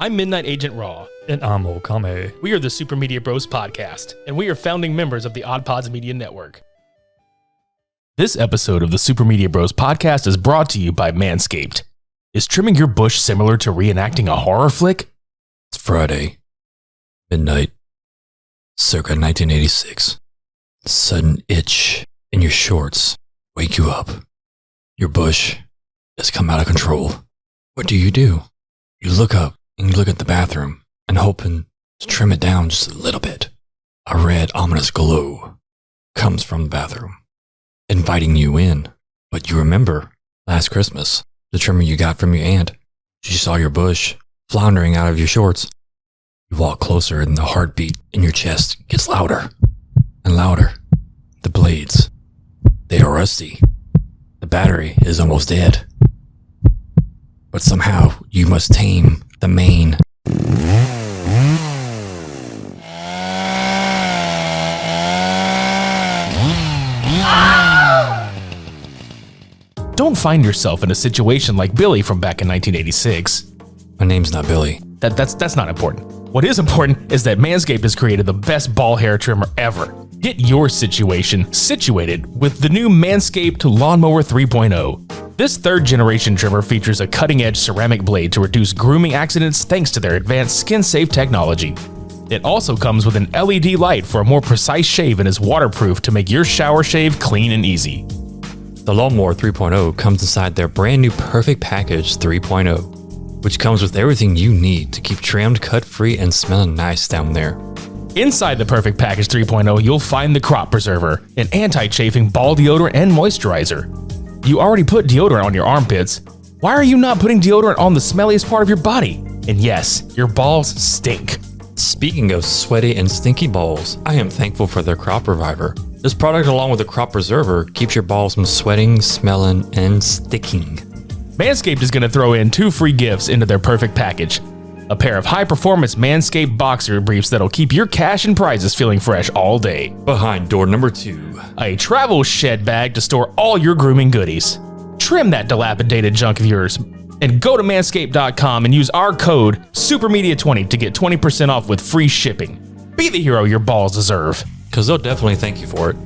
I'm Midnight Agent Raw. And I'm Okame. We are the Super Media Bros podcast, and we are founding members of the OddPods Media network. This episode of the Super Media Bros podcast is brought to you by Manscaped. Is trimming your bush similar to reenacting a horror flick? It's Friday, midnight, circa 1986. Sudden itch in your shorts wake you up. Your bush has come out of control. What do? You look up and you look at the bathroom and hoping to trim it down just a little bit. A red, ominous glow comes from the bathroom, inviting you in. But you remember last Christmas, the trimmer you got from your aunt. She saw your bush floundering out of your shorts. You walk closer and the heartbeat in your chest gets louder and louder. The blades, they are rusty. The battery is almost dead. But somehow you must tame the mane. Don't find yourself in a situation like Billy from back in 1986. My name's not Billy. That's not important. What is important is that Manscaped has created the best ball hair trimmer ever. Get your situation situated with the new Manscaped Lawnmower 3.0. This third generation trimmer features a cutting edge ceramic blade to reduce grooming accidents thanks to their advanced skin safe technology. It also comes with an LED light for a more precise shave and is waterproof to make your shower shave clean and easy. The Lawnmower 3.0 comes inside their brand new Perfect Package 3.0, which comes with everything you need to keep trimmed, cut free, and smelling nice down there. Inside the Perfect Package 3.0, you'll find the Crop Preserver, an anti-chafing ball deodorant and moisturizer. You already put deodorant on your armpits. Why are you not putting deodorant on the smelliest part of your body? And yes, your balls stink. Speaking of sweaty and stinky balls, I am thankful for their Crop Reviver. This product, along with the Crop Preserver, keeps your balls from sweating, smelling, and sticking. Manscaped is going to throw in 2 free gifts into their Perfect Package. A pair of high-performance Manscaped boxer briefs that'll keep your cash and prizes feeling fresh all day. Behind door number 2. A travel shed bag to store all your grooming goodies. Trim that dilapidated junk of yours. And go to manscaped.com and use our code SUPERMEDIA20 to get 20% off with free shipping. Be the hero your balls deserve. Because they'll definitely thank you for it.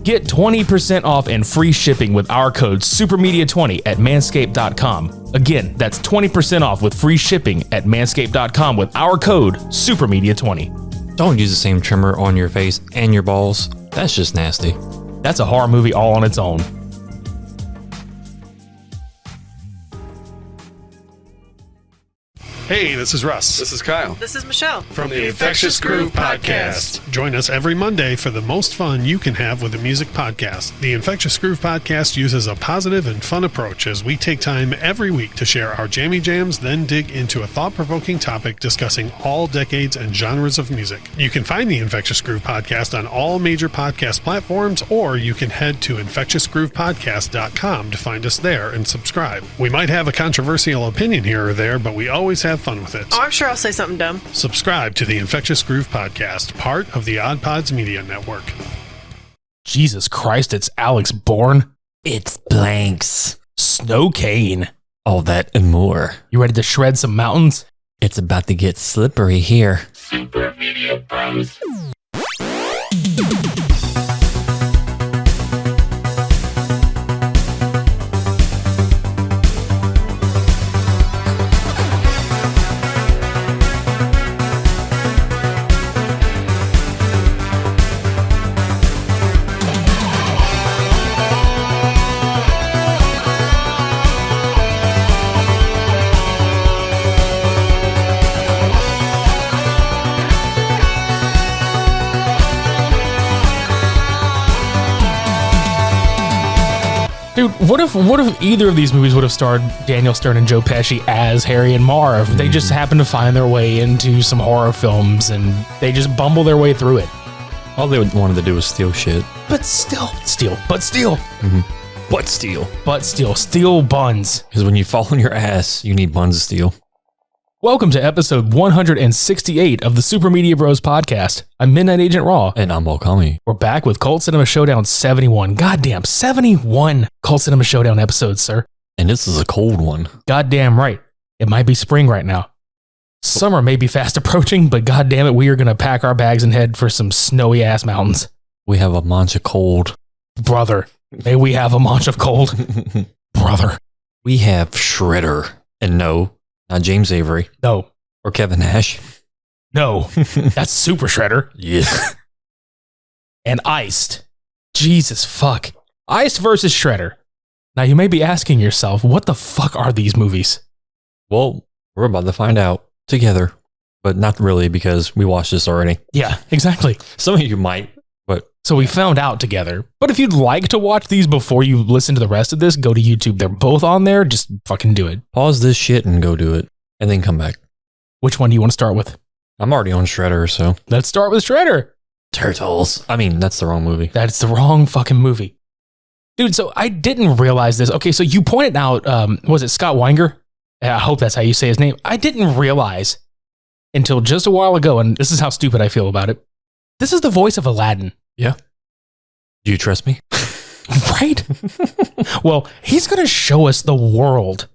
Get 20% off and free shipping with our code SUPERMEDIA20 at manscaped.com. Again, that's 20% off with free shipping at manscaped.com with our code SUPERMEDIA20. Don't use the same trimmer on your face and your balls. That's just nasty. That's a horror movie all on its own. Hey, this is Russ. This is Kyle. This is Michelle. From the Infectious Groove Podcast. Join us every Monday for the most fun you can have with a music podcast. The Infectious Groove Podcast uses a positive and fun approach as we take time every week to share our jammy jams, then dig into a thought-provoking topic discussing all decades and genres of music. You can find the Infectious Groove Podcast on all major podcast platforms, or you can head to infectiousgroovepodcast.com to find us there and subscribe. We might have a controversial opinion here or there, but we always have fun with it. Oh, I'm sure I'll say something dumb. Subscribe to the Infectious Groove Podcast, part of the OddPods Media network. Jesus Christ, it's Alex Bourne. It's Blanks. Snow Cane. All that and more. You ready to shred some mountains? It's about to get slippery here. Super Media Bros. Dude, what if either of these movies would have starred Daniel Stern and Joe Pesci as Harry and Marv? They just happened to find their way into some horror films and they just bumble their way through it. All they wanted to do was steal shit. But steal. Mm-hmm. But Steal buns. Because when you fall on your ass, you need buns to steal. Welcome to episode 168 of the Super Media Bros podcast. I'm Midnight Agent Raw. And I'm Okame. We're back with Cult Cinema Showdown 71. Goddamn, 71 Cult Cinema Showdown episodes, sir. And this is a cold one. Goddamn right. It might be spring right now. Summer may be fast approaching, but god damn it, we are going to pack our bags and head for some snowy ass mountains. We have a bunch of cold. Brother, may we have a munch of cold? Brother. We have Shredder. And no, not James Avery. No. Or Kevin Nash. No. That's Super Shredder. Yeah. And Iced. Jesus fuck. Iced versus Shredder. Now you may be asking yourself, what the fuck are these movies? Well, we're about to find out together. But not really, because we watched this already. Yeah, exactly. Some of you might, but... So we found out together. But if you'd like to watch these before you listen to the rest of this, go to YouTube. They're both on there. Just fucking do it. Pause this shit and go do it. And then come back. Which one do you want to start with? I'm already on Shredder, so... Let's start with Shredder. Turtles. I mean, that's the wrong movie. That's the wrong fucking movie. Dude, so I didn't realize this. Okay, so you pointed out, was it Scott Weinger? I hope that's how you say his name. I didn't realize until just a while ago, and this is how stupid I feel about it. This is the voice of Aladdin. Yeah. Do you trust me? Right? Well, he's going to show us the world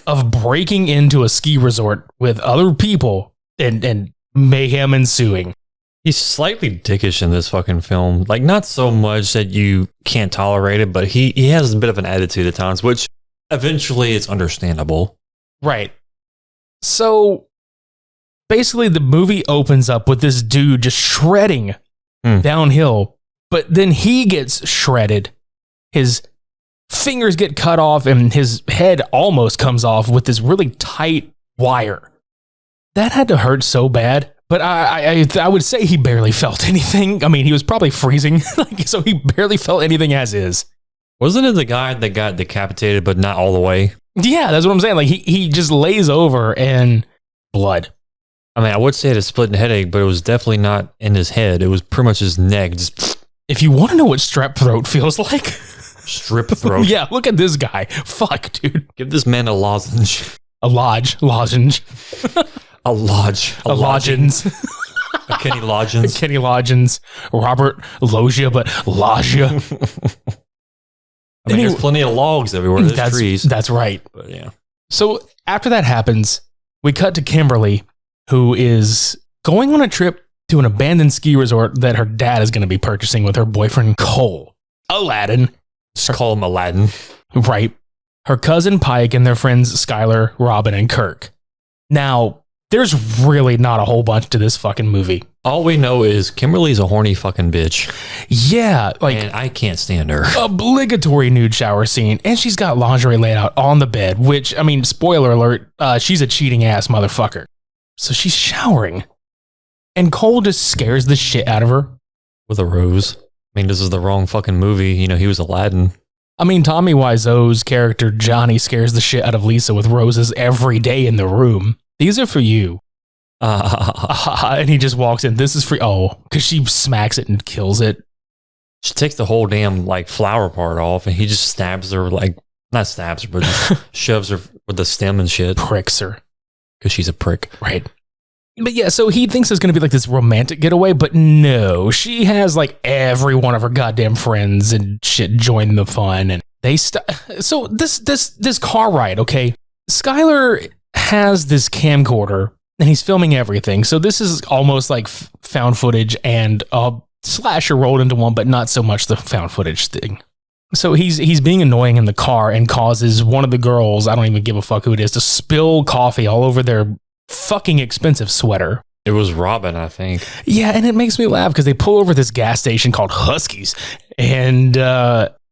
of breaking into a ski resort with other people and mayhem ensuing. He's slightly dickish in this fucking film. Like, not so much that you can't tolerate it, but he has a bit of an attitude at times, which eventually is understandable. Right. So basically the movie opens up with this dude just shredding downhill, but then he gets shredded. His fingers get cut off and his head almost comes off with this really tight wire. That had to hurt so bad. But I would say he barely felt anything. I mean, he was probably freezing, so he barely felt anything as is. Wasn't it the guy that got decapitated, but not all the way? Yeah, that's what I'm saying. Like, he just lays over and blood. I mean, I would say it a splitting headache, but it was definitely not in his head. It was pretty much his neck. Just if you want to know what strep throat feels like. Strip throat. Yeah, look at this guy. Fuck, dude. Give this man a lozenge. A lozenge. A lodge. A lodgins. A Kenny Loggins. Kenny Loggins. Robert Loggia, but Loggia. I mean, there's plenty of logs everywhere. There's trees. That's right. But yeah. So after that happens, we cut to Kimberly, who is going on a trip to an abandoned ski resort that her dad is going to be purchasing with her boyfriend, Cole. Aladdin. Just call him Aladdin. Right. Her cousin Pike and their friends Skylar, Robin, and Kirk. Now, there's really not a whole bunch to this fucking movie. All we know is Kimberly's a horny fucking bitch. Yeah, like... And I can't stand her. Obligatory nude shower scene. And she's got lingerie laid out on the bed, which, I mean, spoiler alert, she's a cheating ass motherfucker. So she's showering. And Cole just scares the shit out of her. With a rose. I mean, this is the wrong fucking movie. You know, he was Aladdin. I mean, Tommy Wiseau's character, Johnny, scares the shit out of Lisa with roses every day in the room. These are for you. And he just walks in. This is for... Oh, because she smacks it and kills it. She takes the whole damn, like, flower part off, and he just stabs her, like... Not stabs her, but just shoves her with the stem and shit. Pricks her. Because she's a prick. Right. But yeah, so he thinks it's going to be like this romantic getaway, but no. She has, like, every one of her goddamn friends and shit join the fun, and they... So this car ride, okay? Skylar has this camcorder and he's filming everything. So this is almost like found footage and a slasher rolled into one, but not so much the found footage thing. So he's being annoying in the car and causes one of the girls, I don't even give a fuck who it is, to spill coffee all over their fucking expensive sweater. It was Robin, I think. Yeah, and it makes me laugh because they pull over this gas station called Husky's and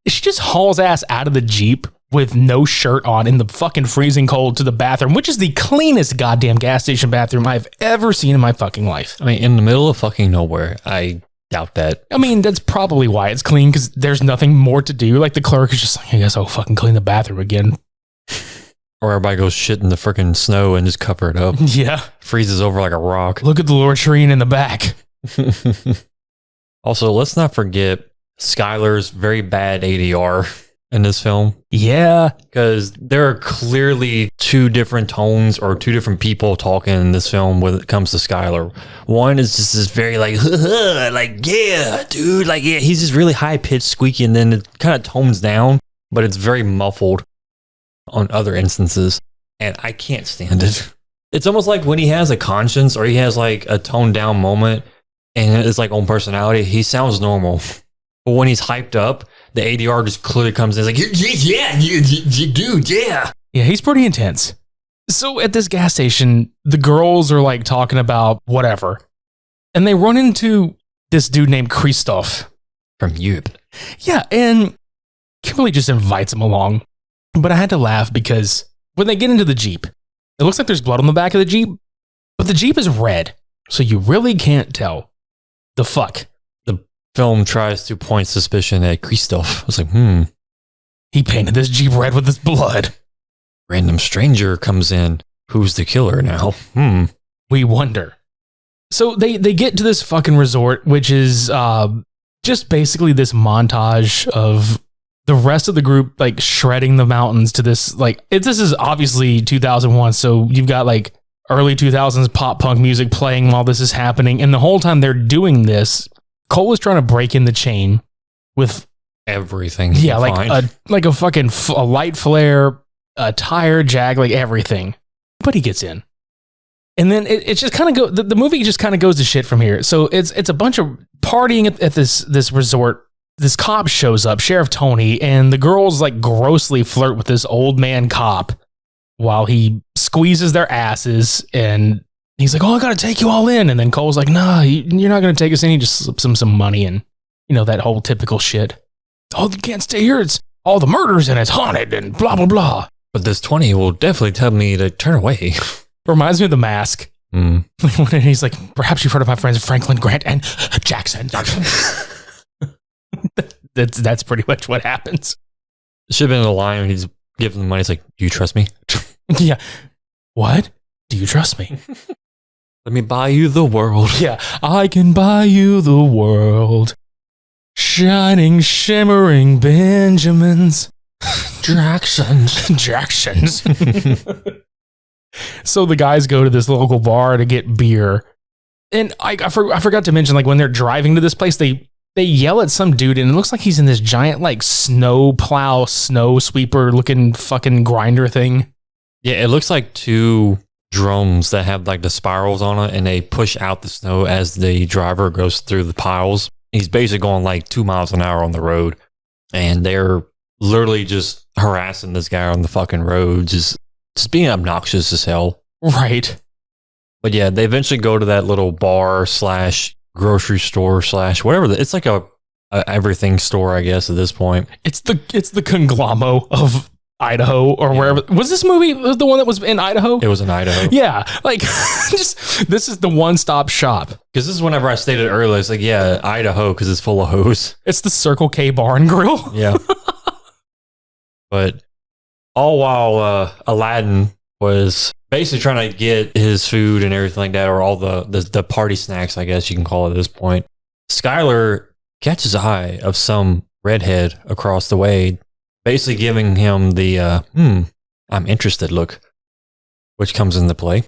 she just hauls ass out of the Jeep with no shirt on in the fucking freezing cold to the bathroom, which is the cleanest goddamn gas station bathroom I've ever seen in my fucking life. I mean, in the middle of fucking nowhere. I doubt that. I mean, that's probably why it's clean, because there's nothing more to do. Like, the clerk is just like, I guess I'll fucking clean the bathroom again. Or everybody goes shit in the freaking snow and just cover it up. Yeah. Freezes over like a rock. Look at the latrine in the back. Also, let's not forget Skylar's very bad ADR in this film. Yeah. Because there are clearly two different tones or two different people talking in this film when it comes to Skylar. One is just this very like, like, yeah, dude, like, yeah, he's just really high pitched, squeaky, and then it kind of tones down, but it's very muffled on other instances. And I can't stand it. It's almost like when he has a conscience or he has like a toned down moment and it's like own personality, he sounds normal. But when he's hyped up, the ADR just clearly comes in. It's like, yeah, dude, yeah. Yeah, he's pretty intense. So at this gas station, the girls are like talking about whatever. And they run into this dude named Christoph. From Europe. Yeah, and Kimberly just invites him along. But I had to laugh because when they get into the Jeep, it looks like there's blood on the back of the Jeep, but the Jeep is red. So you really can't tell the fuck. The film tries to point suspicion at Christoph. I was like, He painted this Jeep red with his blood. Random stranger comes in. Who's the killer now? We wonder. So they get to this fucking resort, which is just basically this montage of the rest of the group like shredding the mountains to this this is obviously 2001, so you've got like early 2000s pop punk music playing while this is happening, and the whole time they're doing this, Cole is trying to break in the chain with everything. Yeah, like a fucking a light flare, a tire jack, like everything. But he gets in. And then it just kind of the movie just kind of goes to shit from here. So it's a bunch of partying at this resort. This cop shows up, Sheriff Tony, and the girls like grossly flirt with this old man cop while he squeezes their asses, and he's like, "Oh, I gotta take you all in." And then Cole's like, "Nah, you're not gonna take us in." He just slips him some money, and that whole typical shit. "Oh, you can't stay here. It's all the murders and it's haunted and blah blah blah." But this 20 will definitely tell me to turn away. Reminds me of The Mask. When he's like, "Perhaps you've heard of my friends Franklin Grant and Jackson." That's pretty much what happens. It should have been a line when he's giving the money. It's like, "Do you trust me?" Yeah. What? Do you trust me? Let me buy you the world. Yeah. I can buy you the world. Shining, shimmering Benjamins. Jacksons. So the guys go to this local bar to get beer. And I forgot to mention, like, when they're driving to this place, they yell at some dude, and it looks like he's in this giant, like, snow sweeper looking fucking grinder thing. Yeah, it looks like two drums that have, like, the spirals on it, and they push out the snow as the driver goes through the piles. He's basically going, like, 2 miles an hour on the road, and they're literally just harassing this guy on the fucking road, just being obnoxious as hell. Right. But yeah, they eventually go to that little bar / grocery store / whatever. It's like a everything store, I guess, at this point. It's the conglomerate of Idaho or wherever. Was this movie the one that was in Idaho? It was in Idaho. Yeah. Like, this is the one-stop shop. Because this is whenever I stated earlier, it's like, yeah, Idaho, because it's full of hoes. It's the Circle K Bar and Grill. Yeah. But all while Aladdin was basically trying to get his food and everything like that, or all the party snacks, I guess you can call it at this point, Skylar catches the eye of some redhead across the way, basically giving him the I'm interested look, which comes into play,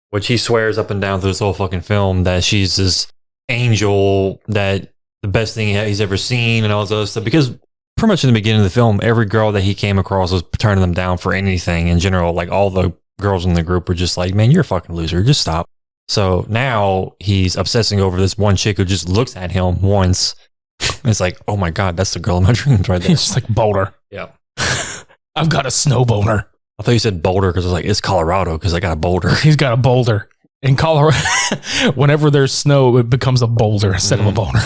which he swears up and down through this whole fucking film that she's this angel, that the best thing he's ever seen and all this other stuff. Because pretty much in the beginning of the film, every girl that he came across was turning them down for anything in general. Like, all the girls in the group were just like, "Man, you're a fucking loser. Just stop." So now he's obsessing over this one chick who just looks at him once. It's like, oh my God, that's the girl in my dreams right there. He's just like, Boulder. Yeah. I've got a snow boner. I thought you said Boulder because I was like, it's Colorado because I got a boulder. He's got a boulder. In Colorado, whenever there's snow, it becomes a boulder instead of a boner.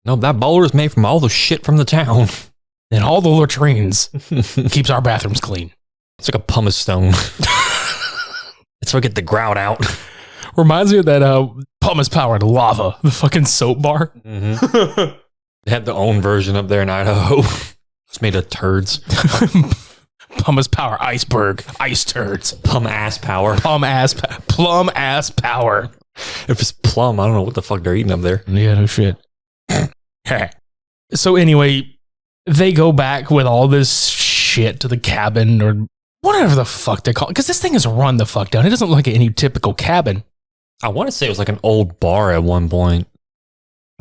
No, that boulder is made from all the shit from the town. And all the latrines keeps our bathrooms clean. It's like a pumice stone. It's so I get the grout out. Reminds me of that pumice powered lava, the fucking soap bar. Mm-hmm. They have their own version up there in Idaho. It's made of turds. Pumice power iceberg, ice turds. Plum ass power. Plum ass power. If it's plum, I don't know what the fuck they're eating up there. Yeah, no shit. So anyway, they go back with all this shit to the cabin or whatever the fuck they call it. Because this thing is run the fuck down. It doesn't look like any typical cabin. I want to say it was like an old bar at one point.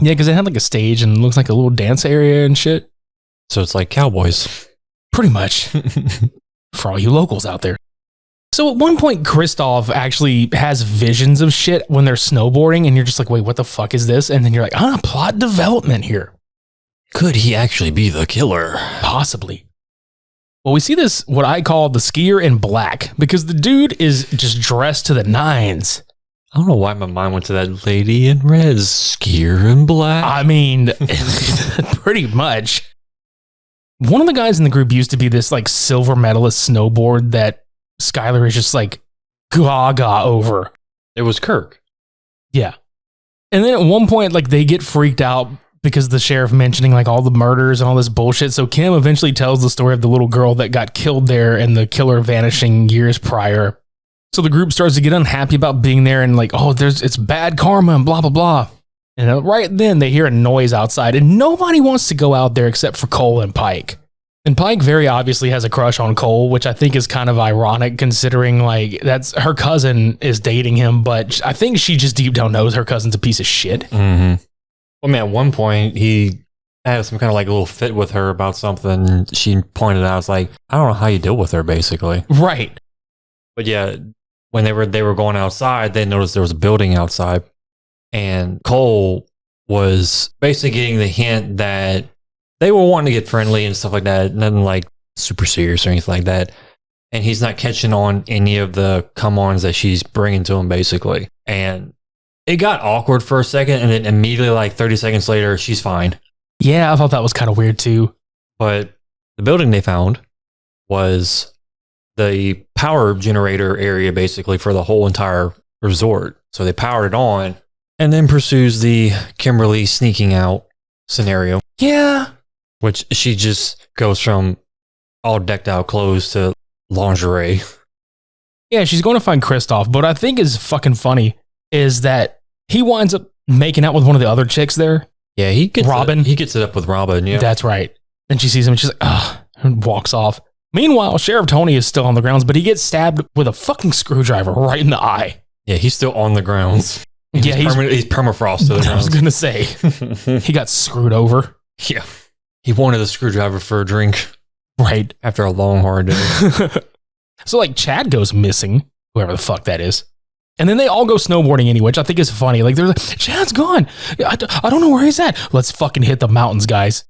Yeah, because it had like a stage and it looks like a little dance area and shit. So it's like Cowboys. Pretty much. For all you locals out there. So at one point, Kristoff actually has visions of shit when they're snowboarding, and you're just like, wait, what the fuck is this? And then you're like, plot development here. Could he actually be the killer? Possibly. Well, we see this, what I call the skier in black, because the dude is just dressed to the nines. I don't know why my mind went to that lady in red, skier in black. I mean, pretty much. One of the guys in the group used to be this like silver medalist snowboard that Skylar is just like gaga over. It was Kirk. Yeah. And then at one point, like they get freaked out because the sheriff mentioning like all the murders and all this bullshit. So Kim eventually tells the story of the little girl that got killed there and the killer vanishing years prior. So the group starts to get unhappy about being there and like, it's bad karma and blah, blah, blah. And right then they hear a noise outside and nobody wants to go out there except for Cole and Pike. And Pike very obviously has a crush on Cole, which I think is kind of ironic considering like that's her cousin is dating him, but I think she just deep down knows her cousin's a piece of shit. Mm-hmm. Well, man, at one point he had some kind of like a little fit with her about something. She pointed out, it's like, I don't know how you deal with her, basically. Right. But yeah, when they were going outside, they noticed there was a building outside, and Cole was basically getting the hint that they were wanting to get friendly and stuff like that, nothing like super serious or anything like that. And he's not catching on any of the come-ons that she's bringing to him, basically. And it got awkward for a second, and then immediately, like 30 seconds later, she's fine. Yeah, I thought that was kind of weird too. But the building they found was the power generator area, basically, for the whole entire resort. So they powered it on, and then pursues the Kimberly sneaking out scenario. Yeah. Which she just goes from all decked out clothes to lingerie. Yeah, she's going to find Kristoff, but I think is fucking funny is that he winds up making out with one of the other chicks there. Yeah, he gets Robin. He gets it up with Robin, yeah. That's right. And she sees him and she's like, and walks off. Meanwhile, Sheriff Tony is still on the grounds, but he gets stabbed with a fucking screwdriver right in the eye. Yeah, he's still on the grounds. Yeah, he's permafrost to the ground. I was going to say, he got screwed over. Yeah. He wanted a screwdriver for a drink. Right. After a long, hard day. So, like, Chad goes missing, whoever the fuck that is. And then they all go snowboarding anyway, which I think is funny. Like, they're like, Chad's gone. I don't know where he's at. Let's fucking hit the mountains, guys.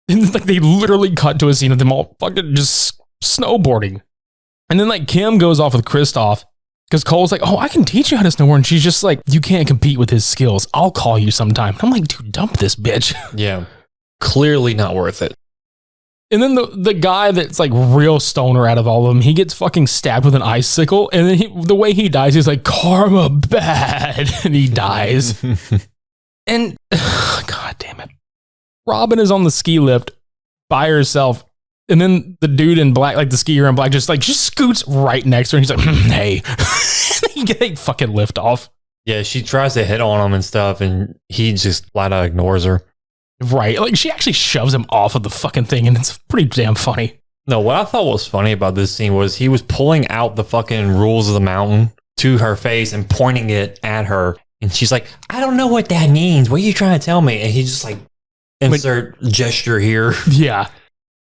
And like, they literally cut to a scene of them all fucking just snowboarding. And then, like, Kim goes off with Kristoff. Because Cole's like, I can teach you how to snowboard. And she's just like, you can't compete with his skills. I'll call you sometime. And I'm like, dude, dump this bitch. Yeah. Clearly not worth it. And then the guy that's like real stoner out of all of them, he gets fucking stabbed with an icicle. And then the way he dies, he's like, karma bad. And he dies. And God damn it. Robin is on the ski lift by herself. And then the dude in black, like the skier in black, just scoots right next to her. And he's like, hey. They fucking lift off. Yeah, she tries to hit on him and stuff, and he just flat out ignores her. Right. Like, she actually shoves him off of the fucking thing, and it's pretty damn funny. No, what I thought was funny about this scene was he was pulling out the fucking rules of the mountain to her face and pointing it at her. And she's like, I don't know what that means. What are you trying to tell me? And he just like, insert gesture here. Yeah.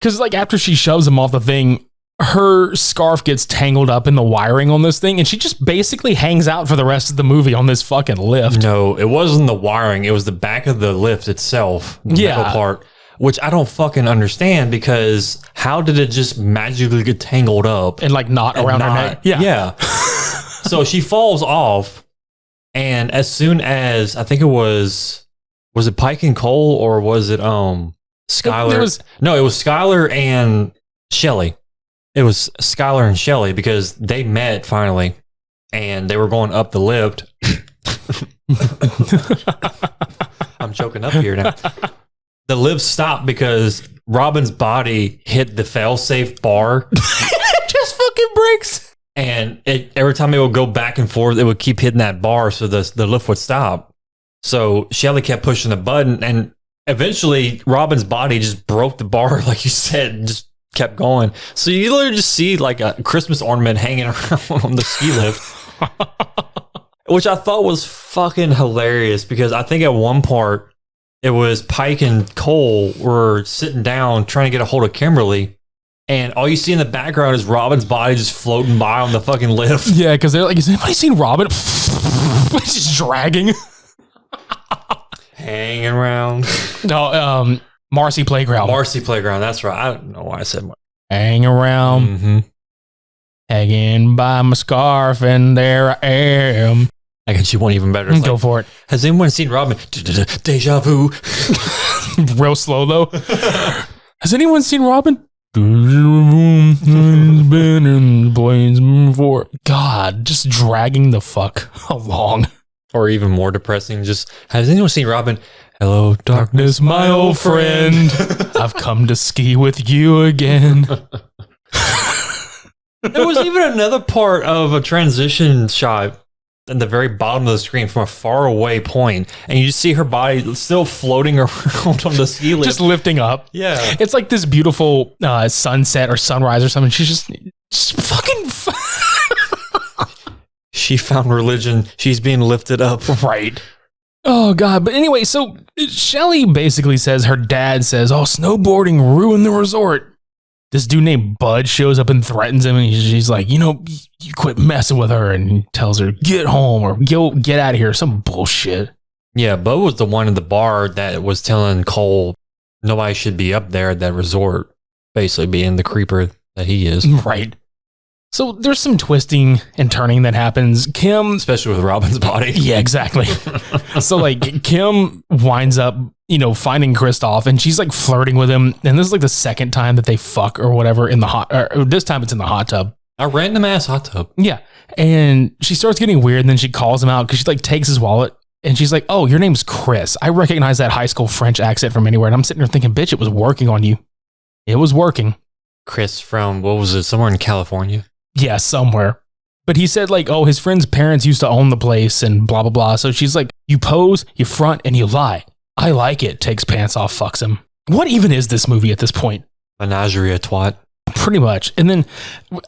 Because, like, after she shoves him off the thing, her scarf gets tangled up in the wiring on this thing, and she just basically hangs out for the rest of the movie on this fucking lift. No, it wasn't the wiring. It was the back of the lift itself. The metal part, which I don't fucking understand, because how did it just magically get tangled up? And, like, not around her neck? Yeah. So she falls off, and as soon as, I think it was it Pike and Cole, or was it Skylar? It was Skylar and Shelly. It was Skylar and Shelly, because they met finally, and they were going up the lift. I'm choking up here now. The lift stopped because Robin's body hit the fail-safe bar. It just fucking breaks. And every time it would go back and forth, it would keep hitting that bar, so the lift would stop. So Shelly kept pushing the button, and eventually Robin's body just broke the bar, like you said, just kept going. So you literally just see like a Christmas ornament hanging around on the ski lift, which I thought was fucking hilarious, because I think at one part it was Pike and Cole were sitting down trying to get a hold of Kimberly, And all you see in the background is Robin's body just floating by on the fucking lift. Yeah, because they're like, has anybody seen Robin? It's just dragging. Hanging around. No, Marcy Playground. Marcy Playground, that's right. I don't know why I said Marcy. Hang around. Hanging by my scarf, and there I am. I guess you want even better. It's Go like, for it. has anyone seen Robin? Deja vu. Real slow, though. Has anyone seen Robin? God, just dragging the fuck along. Or even more depressing, just, has anyone seen Robin? Hello, darkness, My old friend, I've come to ski with you again. There was even another part of a transition shot at the very bottom of the screen from a far away point, and you just see her body still floating around on the ski lift. Just lifting up. Yeah. It's like this beautiful sunset or sunrise or something. She's just fucking... She found religion. She's being lifted up. Right. Oh, God. But anyway, so Shelly basically says her dad says, oh, snowboarding ruined the resort. This dude named Bud shows up and threatens him, and he's like, you quit messing with her, and he tells her, get home or get out of here. Some bullshit. Yeah, Bud was the one in the bar that was telling Cole nobody should be up there at that resort, basically being the creeper that he is. Right. So there's some twisting and turning that happens. Kim... Especially with Robin's body. Yeah, exactly. So, like, Kim winds up, finding Kristoff, and she's, like, flirting with him. And this is, like, the second time that they fuck or whatever in the or this time it's in the hot tub. A random-ass hot tub. Yeah. And she starts getting weird, and then she calls him out because she, like, takes his wallet. And she's like, oh, your name's Chris. I recognize that high school French accent from anywhere. And I'm sitting there thinking, bitch, it was working on you. It was working. Chris from, what was it, somewhere in California? Yeah, somewhere. But he said, like, oh, his friend's parents used to own the place and blah, blah, blah. So she's like, you pose, you front, and you lie. I like it. Takes pants off, fucks him. What even is this movie at this point? Menagerie a twat. Pretty much. And then,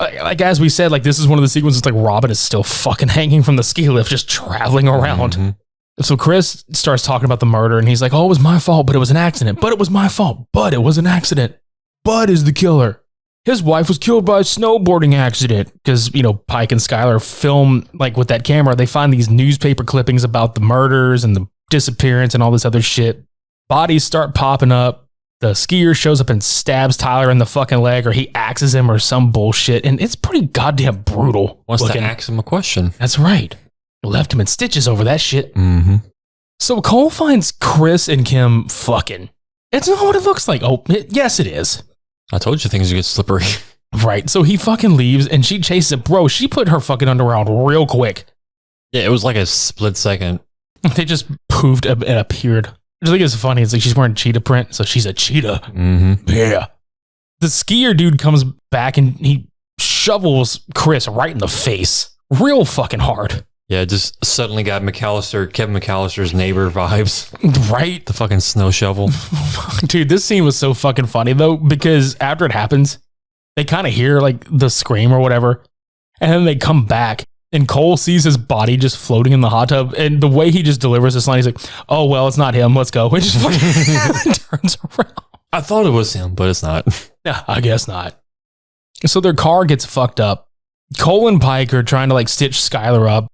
like, as we said, like, this is one of the sequences, like, Robin is still fucking hanging from the ski lift, just traveling around. Mm-hmm. So Chris starts talking about the murder, and he's like, oh, it was my fault, but it was an accident. But it was my fault, but it was an accident. Bud is the killer. His wife was killed by a snowboarding accident because, Pike and Skylar film, like, with that camera, they find these newspaper clippings about the murders and the disappearance and all this other shit. Bodies start popping up. The skier shows up and stabs Tyler in the fucking leg, or he axes him or some bullshit. And it's pretty goddamn brutal. Wants to ask him a question. That's right. Left him in stitches over that shit. Mm-hmm. So Cole finds Chris and Kim fucking. It's not what it looks like. Oh, yes, it is. I told you things would get slippery. Right. So he fucking leaves and she chases it. Bro, she put her fucking underwear on real quick. Yeah, it was like a split second. They just poofed and appeared. I just think it's funny. It's like she's wearing cheetah print, so she's a cheetah. Mm-hmm. Yeah. The skier dude comes back and he shovels Chris right in the face. Real fucking hard. Yeah, just suddenly got Kevin McAllister's neighbor vibes. Right? The fucking snow shovel. Dude, this scene was so fucking funny, though, because after it happens, they kind of hear, like, the scream or whatever, and then they come back, and Cole sees his body just floating in the hot tub, and the way he just delivers this line, he's like, oh, well, it's not him, let's go. And just fucking turns around. I thought it was him, but it's not. Yeah, I guess not. So their car gets fucked up. Cole and Pike are trying to, like, stitch Skylar up,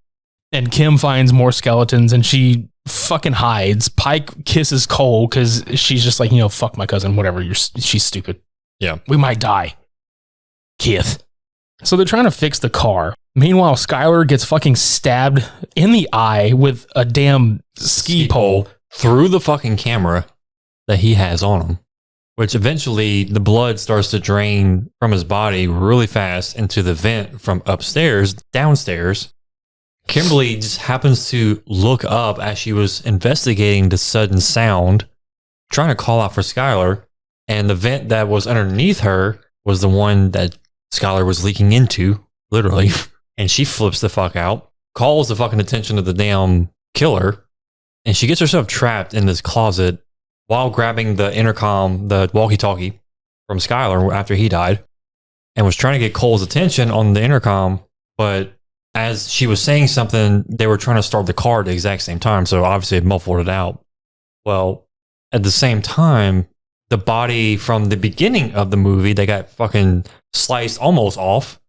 and Kim finds more skeletons, and she fucking hides. Pike kisses Cole because she's just like, fuck my cousin, whatever. She's stupid. Yeah. We might die. Kith. So they're trying to fix the car. Meanwhile, Skylar gets fucking stabbed in the eye with a damn ski pole through the fucking camera that he has on him, which eventually the blood starts to drain from his body really fast into the vent from upstairs, downstairs. Kimberly just happens to look up as she was investigating the sudden sound, trying to call out for Skylar, and the vent that was underneath her was the one that Skylar was leaking into, literally. And she flips the fuck out, calls the fucking attention of the damn killer, and she gets herself trapped in this closet while grabbing the intercom, the walkie-talkie from Skylar after he died, and was trying to get Cole's attention on the intercom, but as she was saying something, they were trying to start the car at the exact same time, so obviously it muffled it out. Well, at the same time, the body from the beginning of the movie that got fucking sliced almost off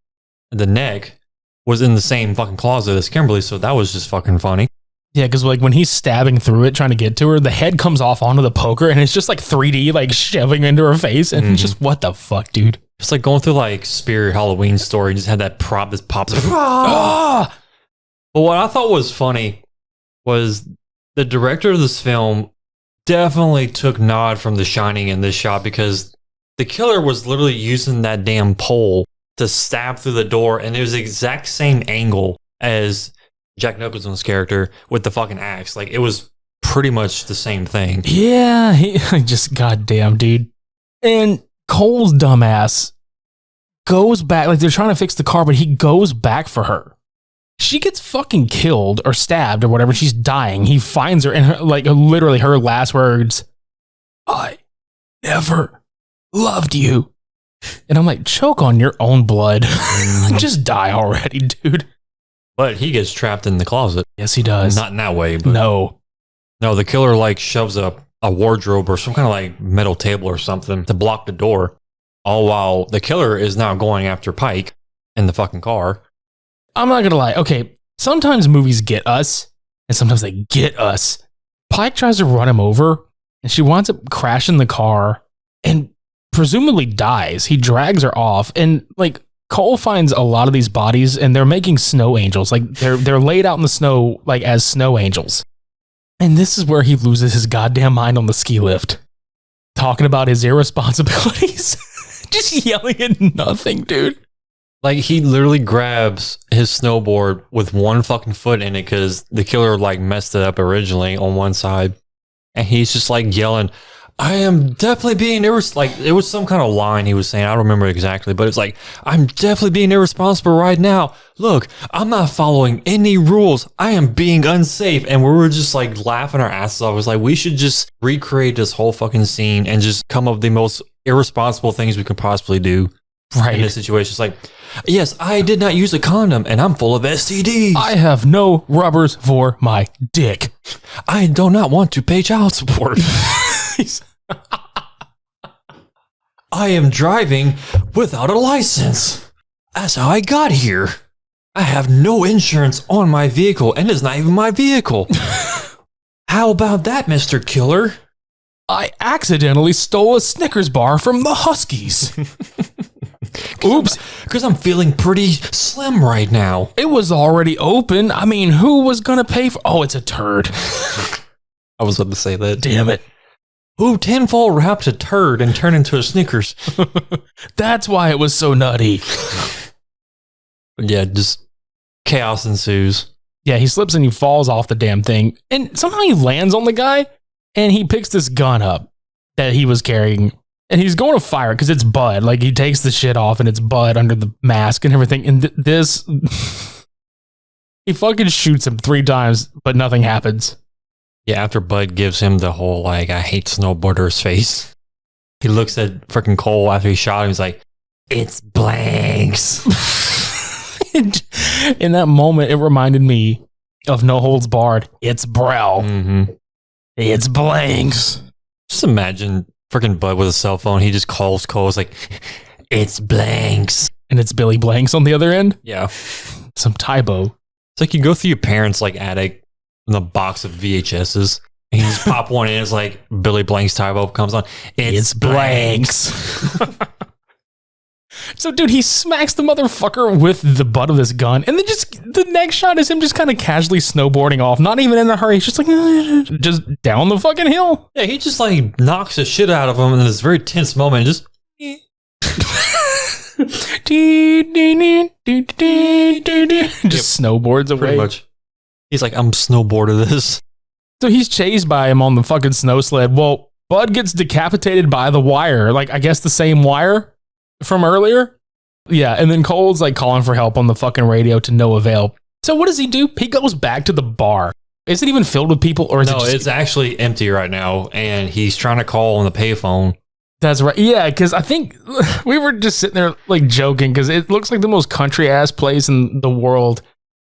the neck was in the same fucking closet as Kimberly. So that was just fucking funny. Yeah, because like when he's stabbing through it, trying to get to her, the head comes off onto the poker and it's just like 3D, like shoving into her face. And it's just, what the fuck, dude? It's like going through like Spirit Halloween story. Just had that prop that pops up. Ah! But what I thought was funny was the director of this film definitely took nod from The Shining in this shot, because the killer was literally using that damn pole to stab through the door, and it was the exact same angle as Jack Nicholson's character with the fucking axe. Like, it was pretty much the same thing. Yeah, he just goddamn, dude. And Cole's dumbass goes back, like they're trying to fix the car, but he goes back for her. She gets fucking killed or stabbed or whatever. She's dying. He finds her, and her, like literally her last words, "I never loved you." And I'm like, choke on your own blood. Just die already, dude. But he gets trapped in the closet. Yes, he does. Not in that way, but No, the killer like shoves a wardrobe or some kind of like metal table or something to block the door, all while the killer is now going after Pike in the fucking car. I'm not gonna lie. Okay, sometimes movies get us, and sometimes they get us. Pike tries to run him over, and she winds up crashing the car and presumably dies. He drags her off, and like Cole finds a lot of these bodies, and they're making snow angels. Like they're laid out in the snow, like as snow angels. And this is where he loses his goddamn mind on the ski lift, talking about his irresponsibilities, just yelling at nothing, dude. Like, he literally grabs his snowboard with one fucking foot in it because the killer like messed it up originally on one side, and he's just like yelling, "I am definitely being like it was some kind of line he was saying. I don't remember exactly, but it's like, I'm definitely being irresponsible right now. Look, I'm not following any rules. I am being unsafe." And we were just like laughing our asses off. It was like, we should just recreate this whole fucking scene and just come up with the most irresponsible things we can possibly do. Right. In this situation. It's like, yes, I did not use a condom and I'm full of STDs. I have no rubbers for my dick. I do not want to pay child support. I am driving without a license. That's how I got here. I have no insurance on my vehicle, and it's not even my vehicle. How about that, Mr. Killer? I accidentally stole a Snickers bar from the Huskies. Oops. Because I'm feeling pretty slim right now. It was already open. I mean, who was going to pay for... Oh, it's a turd. I was about to say that. Damn it. Who tinfoil wrapped a turd and turned into a Snickers? That's why it was so nutty. Yeah, just chaos ensues. Yeah, he slips and he falls off the damn thing. And somehow he lands on the guy, and he picks this gun up that he was carrying. And he's going to fire it because it's Bud. Like, he takes the shit off and it's Bud under the mask and everything. And this... he fucking shoots him 3 times, but nothing happens. Yeah, after Bud gives him the whole, like, I hate snowboarders face. He looks at freaking Cole after he shot him. He's like, it's blanks. In that moment, it reminded me of No Holds Barred. It's Brow. Mm-hmm. It's blanks. Just imagine freaking Bud with a cell phone. He just calls Cole. It's like, it's blanks. And it's Billy Blanks on the other end. Yeah. Some typo. It's like you go through your parents' like attic in a box of VHSs, and you just pop one in. It's like Billy Blanks typo comes on. It's blanks. So, dude, he smacks the motherfucker with the butt of this gun, and then just the next shot is him just kind of casually snowboarding off, not even in a hurry. He's just like, just down the fucking hill. Yeah, he just like knocks the shit out of him in this very tense moment. Just snowboards away. pretty much. He's like, I'm snowboarding this. So he's chased by him on the fucking snow sled. Well, Bud gets decapitated by the wire. Like, I guess the same wire from earlier. Yeah, and then Cole's like calling for help on the fucking radio to no avail. So what does he do? He goes back to the bar. Is it even filled with people, or is No, it just... it's actually empty right now, and he's trying to call on the payphone. That's right. Yeah, because I think we were just sitting there like joking because it looks like the most country ass place in the world.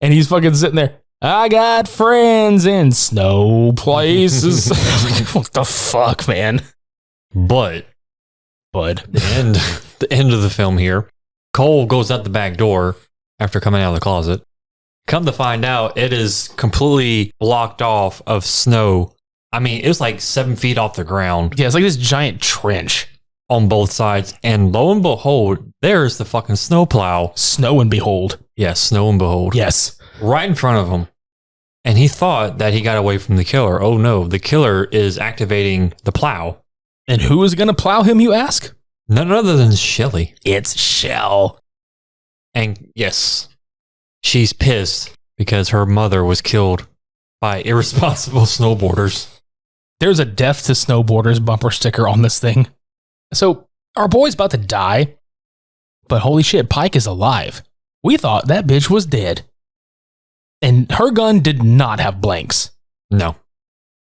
And he's fucking sitting there. I got friends in snow places. What the fuck, man? But Bud. the end of the film here, Cole goes out the back door after coming out of the closet. Come to find out, it is completely blocked off of snow. I mean, it was like 7 feet off the ground Yeah, it's like this giant trench. on both sides. And lo and behold, there's the fucking snowplow. Snow and behold. Yes, snow and behold. Yes. Right in front of him. And he thought that he got away from the killer. Oh no, the killer is activating the plow. And who is going to plow him, you ask? None other than Shelly. It's Shell. And yes, she's pissed because her mother was killed by irresponsible snowboarders. There's a death to snowboarders bumper sticker on this thing. So our boy's about to die, but holy shit, Pike is alive. We thought that bitch was dead. And her gun did not have blanks. No.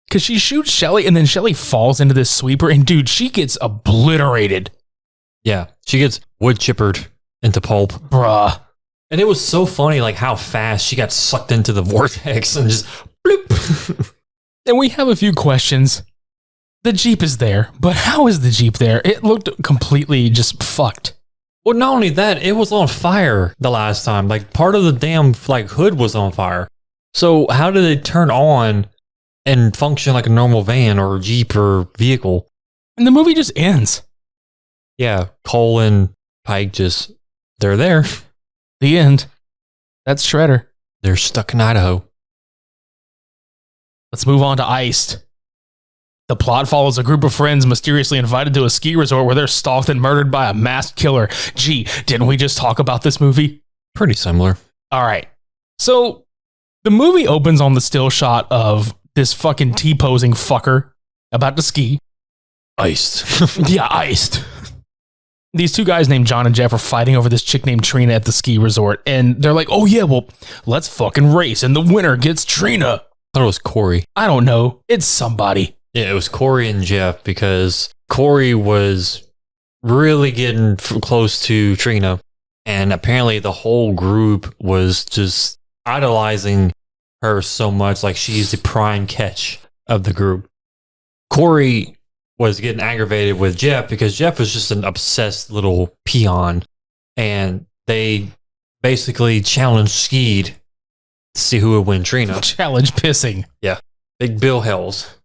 Because she shoots Shelly and then Shelly falls into this sweeper and dude, she gets obliterated. Yeah, she gets wood chippered into pulp. Bruh. And it was so funny, like how fast she got sucked into the vortex and just bloop. And we have a few questions. The Jeep is there, but how is the Jeep there? It looked completely just fucked. Well, not only that, it was on fire the last time. Like part of the damn like hood was on fire. So how did it turn on and function like a normal van or Jeep or vehicle? And the movie just ends. Yeah, Cole and Pike they're there. The end. That's Shredder. They're stuck in Idaho. Let's move on to Iced. The plot follows a group of friends mysteriously invited to a ski resort where they're stalked and murdered by a masked killer. Gee, didn't we just talk about this movie? Pretty similar. All right. So the movie opens on the still shot of this fucking T-posing fucker about to ski. Iced. Yeah, iced. These two guys named John and Jeff are fighting over this chick named Trina at the ski resort. And they're like, oh yeah, well, let's fucking race. And the winner gets Trina. I thought it was Corey. I don't know. It's somebody. Yeah, it was Corey and Jeff because Corey was really getting close to Trina. And apparently the whole group was just idolizing her so much. Like she's the prime catch of the group. Corey was getting aggravated with Jeff because Jeff was just an obsessed little peon. And they basically challenged Skeed to see who would win Trina. Challenge pissing. Yeah. Big Bill Hells.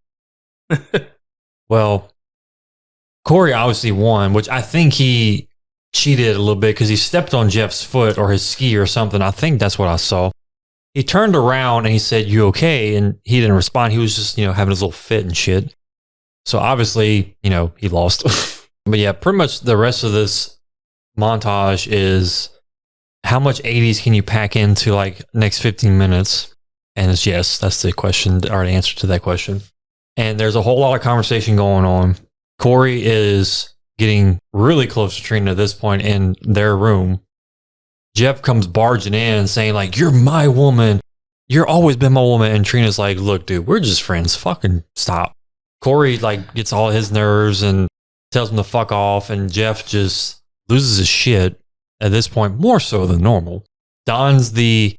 Well, Corey obviously won, which I think he cheated a little bit because he stepped on Jeff's foot or his ski or something. I think that's what I saw. He turned around and he said, "You okay?" And he didn't respond. He was just, having his little fit and shit. So obviously, he lost. But yeah, pretty much the rest of this montage is how much 80s can you pack into like next 15 minutes? And it's yes, that's the question or the answer to that question. And there's a whole lot of conversation going on. Corey is getting really close to Trina at this point in their room. Jeff comes barging in saying like, "You're my woman. You're always been my woman." And Trina's like, "Look, dude, we're just friends. Fucking stop." Corey like gets all his nerves and tells him to fuck off. And Jeff just loses his shit at this point, more so than normal. Dons the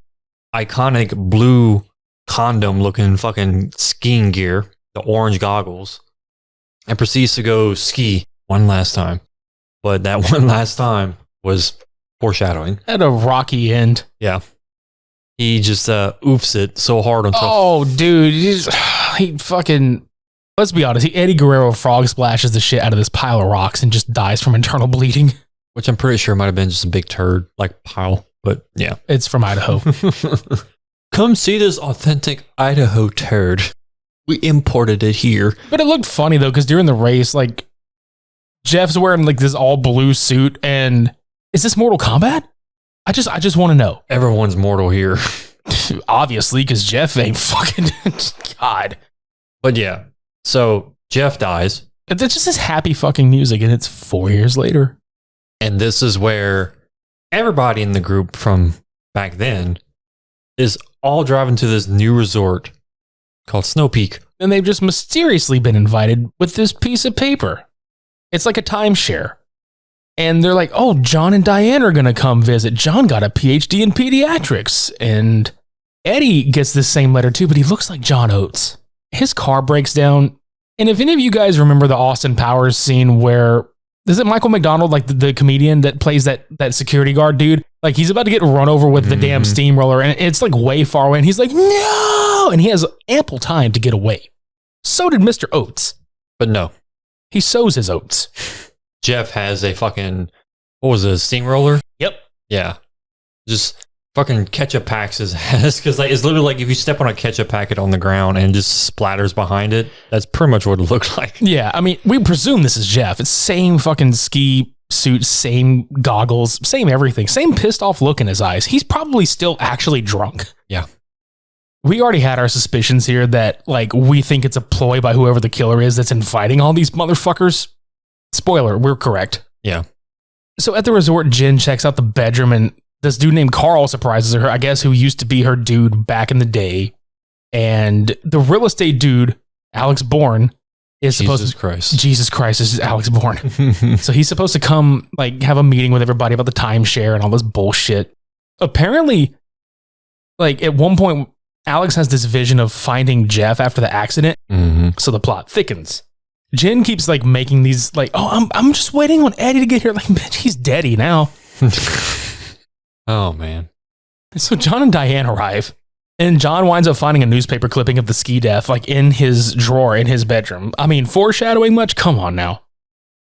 iconic blue condom looking fucking skiing gear, the orange goggles, and proceeds to go ski one last time. But that one last time was foreshadowing. At a rocky end. Yeah. He just oofs it so hard on top. Oh, dude. He fucking... Let's be honest. Eddie Guerrero frog splashes the shit out of this pile of rocks and just dies from internal bleeding. Which I'm pretty sure might have been just a big turd, like pile. But yeah. It's from Idaho. Come see this authentic Idaho turd. We imported it here. But it looked funny though, because during the race, like, Jeff's wearing like this all blue suit, and is this Mortal Kombat? I just want to know. Everyone's mortal here. Obviously, because Jeff ain't fucking God. But yeah, so Jeff dies. That's just this happy fucking music, and it's 4 years later. And this is where everybody in the group from back then is all driving to this new resort called Snow Peak. And they've just mysteriously been invited with this piece of paper. It's like a timeshare. And they're like, oh, John and Diane are going to come visit. John got a PhD in pediatrics. And Eddie gets this same letter too, but he looks like John Oates. His car breaks down And if any of you guys remember the Austin Powers scene where, is it Michael McDonald, like the comedian that plays that security guard dude? Like he's about to get run over with the damn steamroller and it's like way far away and he's like, no! And he has ample time to get away. So did Mr. Oates. But no. He sows his oats. Jeff has a fucking, what was it, a steamroller? Yep. Yeah. Just fucking ketchup packs his ass. Because like, it's literally like if you step on a ketchup packet on the ground and it just splatters behind it, that's pretty much what it looked like. Yeah, I mean, we presume this is Jeff. It's same fucking ski suit, same goggles, same everything, same pissed off look in his eyes. He's probably still actually drunk. Yeah. We already had our suspicions here that like we think it's a ploy by whoever the killer is that's inviting all these motherfuckers. Spoiler, we're correct. Yeah. So at the resort, Jen checks out the bedroom and this dude named Carl surprises her, I guess, who used to be her dude back in the day. And the real estate dude, Alex Bourne, is Jesus Christ. Jesus Christ, this is Alex Bourne. So he's supposed to come, like, have a meeting with everybody about the timeshare and all this bullshit. Apparently, like, at one point, Alex has this vision of finding Jeff after the accident. So the plot thickens. Jen keeps, like, making these, like, oh, I'm just waiting on Eddie to get here. Like, bitch, he's deady now. Oh, man. So John and Diane arrive, and John winds up finding a newspaper clipping of the ski death, like in his drawer in his bedroom. I mean, foreshadowing much? Come on now.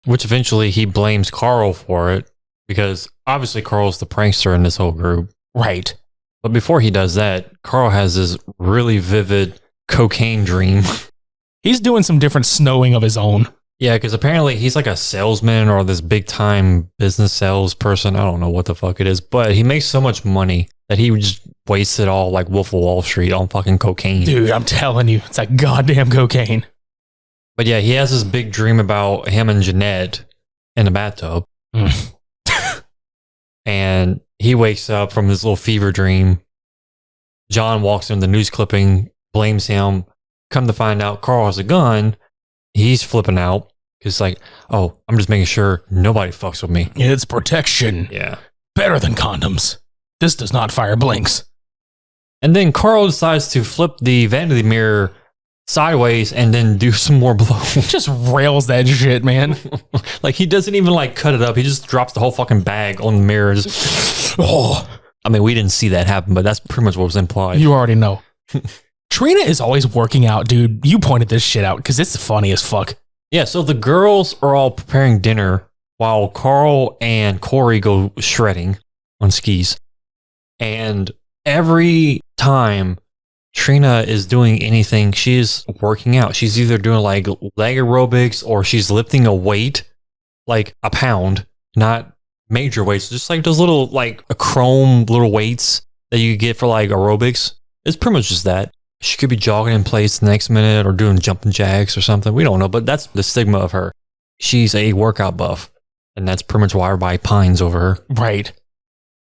Which eventually he blames Carl for it because obviously Carl's the prankster in this whole group. Right. But before he does that, Carl has this really vivid cocaine dream. He's doing some different snowing of his own. Yeah, because apparently he's like a salesman or this big time business salesperson. I don't know what the fuck it is, but he makes so much money that he just wastes it all like Wolf of Wall Street on fucking cocaine. Dude, I'm telling you, it's like goddamn cocaine. But yeah, he has this big dream about him and Jeanette in the bathtub. And he wakes up from this little fever dream. John walks in the news clipping, blames him. Come to find out, Carl has a gun. He's flipping out because like, oh, I'm just making sure nobody fucks with me. It's protection. Yeah. Better than condoms. This does not fire blinks. And then Carl decides to flip the vanity mirror sideways and then do some more blow. Just rails that shit, man. Like he doesn't even like cut it up. He just drops the whole fucking bag on the mirror. Just, oh. I mean, we didn't see that happen, but that's pretty much what was implied. You already know. Trina is always working out, dude. You pointed this shit out because it's funny as fuck. Yeah, so the girls are all preparing dinner while Carl and Corey go shredding on skis. And every time Trina is doing anything, she is working out. She's either doing like leg aerobics or she's lifting a weight, like a pound, not major weights, just like those little, like a chrome little weights that you get for like aerobics. It's pretty much just that. She could be jogging in place the next minute or doing jumping jacks or something. We don't know, but that's the stigma of her. She's a workout buff, and that's pretty much why everybody pines over her. Right.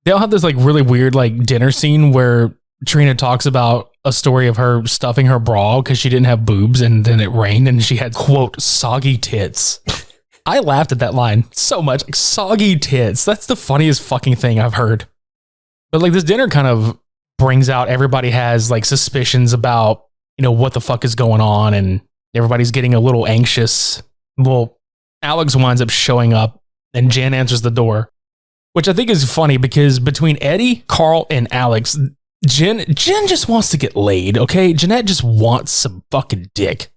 They all have this like really weird like dinner scene where Trina talks about a story of her stuffing her bra because she didn't have boobs and then it rained and she had, quote, soggy tits. I laughed at that line so much. Like, soggy tits. That's the funniest fucking thing I've heard. But like this dinner kind of brings out everybody has like suspicions about, you know, what the fuck is going on and everybody's getting a little anxious. Well, Alex winds up showing up and Jen answers the door, which I think is funny because between Eddie, Carl, and Alex, Jen just wants to get laid, okay? Jeanette just wants some fucking dick.